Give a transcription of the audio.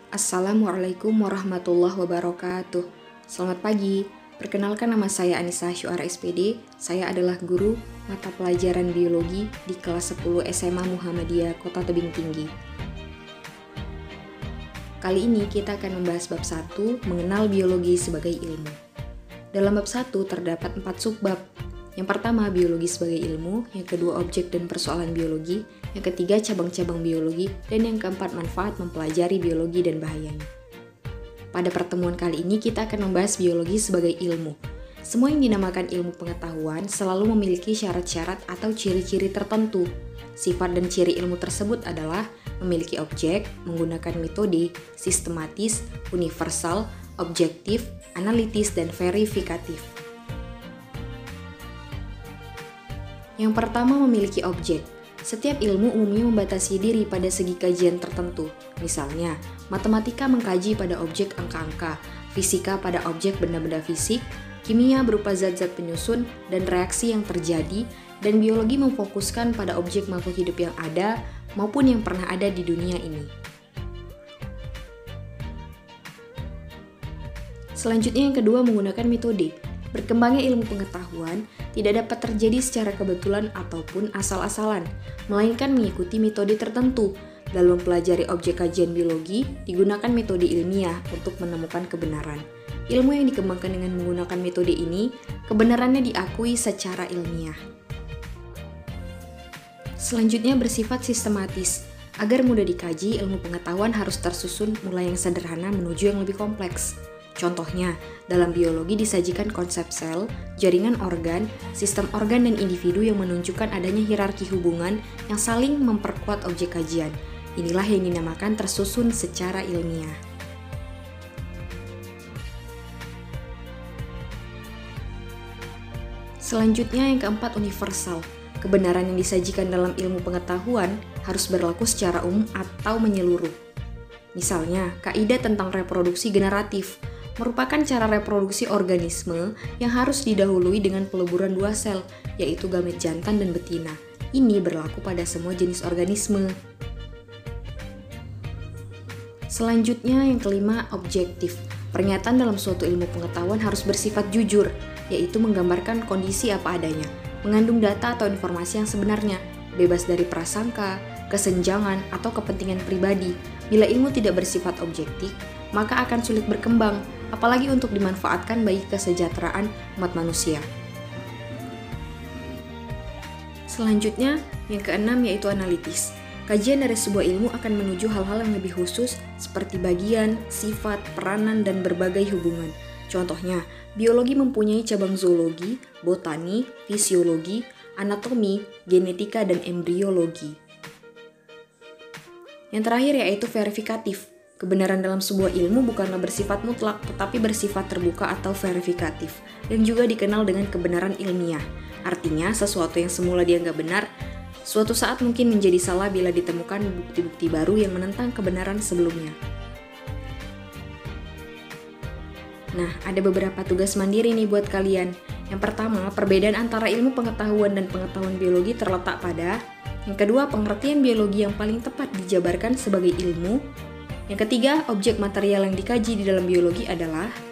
Assalamualaikum warahmatullahi wabarakatuh. Selamat pagi, perkenalkan nama saya Anissa Syuara SPD. Saya adalah guru mata pelajaran biologi di kelas 10 SMA Muhammadiyah Kota Tebing Tinggi. Kali ini kita akan membahas bab 1, mengenal biologi sebagai ilmu. Dalam bab 1 terdapat 4 subbab. Yang pertama, biologi sebagai ilmu, yang kedua, objek dan persoalan biologi, yang ketiga, cabang-cabang biologi, dan yang keempat, manfaat mempelajari biologi dan bahayanya. Pada pertemuan kali ini kita akan membahas biologi sebagai ilmu. Semua yang dinamakan ilmu pengetahuan selalu memiliki syarat-syarat atau ciri-ciri tertentu. Sifat dan ciri ilmu tersebut adalah memiliki objek, menggunakan metode, sistematis, universal, objektif, analitis, dan verifikatif. Yang pertama, memiliki objek. Setiap ilmu umumnya membatasi diri pada segi kajian tertentu. Misalnya, matematika mengkaji pada objek angka-angka, fisika pada objek benda-benda fisik, kimia berupa zat-zat penyusun dan reaksi yang terjadi, dan biologi memfokuskan pada objek makhluk hidup yang ada maupun yang pernah ada di dunia ini. Selanjutnya yang kedua, menggunakan metode. Berkembangnya ilmu pengetahuan tidak dapat terjadi secara kebetulan ataupun asal-asalan, melainkan mengikuti metode tertentu. Dalam mempelajari objek kajian biologi, digunakan metode ilmiah untuk menemukan kebenaran. Ilmu yang dikembangkan dengan menggunakan metode ini, kebenarannya diakui secara ilmiah. Selanjutnya, bersifat sistematis. Agar mudah dikaji, ilmu pengetahuan harus tersusun mulai yang sederhana menuju yang lebih kompleks. Contohnya, dalam biologi disajikan konsep sel, jaringan organ, sistem organ dan individu yang menunjukkan adanya hierarki hubungan yang saling memperkuat objek kajian. Inilah yang dinamakan tersusun secara ilmiah. Selanjutnya yang keempat, universal. Kebenaran yang disajikan dalam ilmu pengetahuan harus berlaku secara umum atau menyeluruh. Misalnya, kaidah tentang reproduksi generatif merupakan cara reproduksi organisme yang harus didahului dengan peleburan dua sel, yaitu gamet jantan dan betina. Ini berlaku pada semua jenis organisme. Selanjutnya yang kelima, objektif. Pernyataan dalam suatu ilmu pengetahuan harus bersifat jujur, yaitu menggambarkan kondisi apa adanya, mengandung data atau informasi yang sebenarnya, bebas dari prasangka, kesenjangan, atau kepentingan pribadi. Bila ilmu tidak bersifat objektif, maka akan sulit berkembang, apalagi untuk dimanfaatkan bagi kesejahteraan umat manusia. Selanjutnya, yang keenam yaitu analitis. Kajian dari sebuah ilmu akan menuju hal-hal yang lebih khusus seperti bagian, sifat, peranan, dan berbagai hubungan. Contohnya, biologi mempunyai cabang zoologi, botani, fisiologi, anatomi, genetika, dan embriologi. Yang terakhir yaitu verifikatif. Kebenaran dalam sebuah ilmu bukanlah bersifat mutlak, tetapi bersifat terbuka atau verifikatif, yang juga dikenal dengan kebenaran ilmiah. Artinya, sesuatu yang semula dianggap benar, suatu saat mungkin menjadi salah bila ditemukan bukti-bukti baru yang menentang kebenaran sebelumnya. Nah, ada beberapa tugas mandiri nih buat kalian. Yang pertama, perbedaan antara ilmu pengetahuan dan pengetahuan biologi terletak pada. Yang kedua, pengertian biologi yang paling tepat dijabarkan sebagai ilmu. Yang ketiga, objek material yang dikaji di dalam biologi adalah.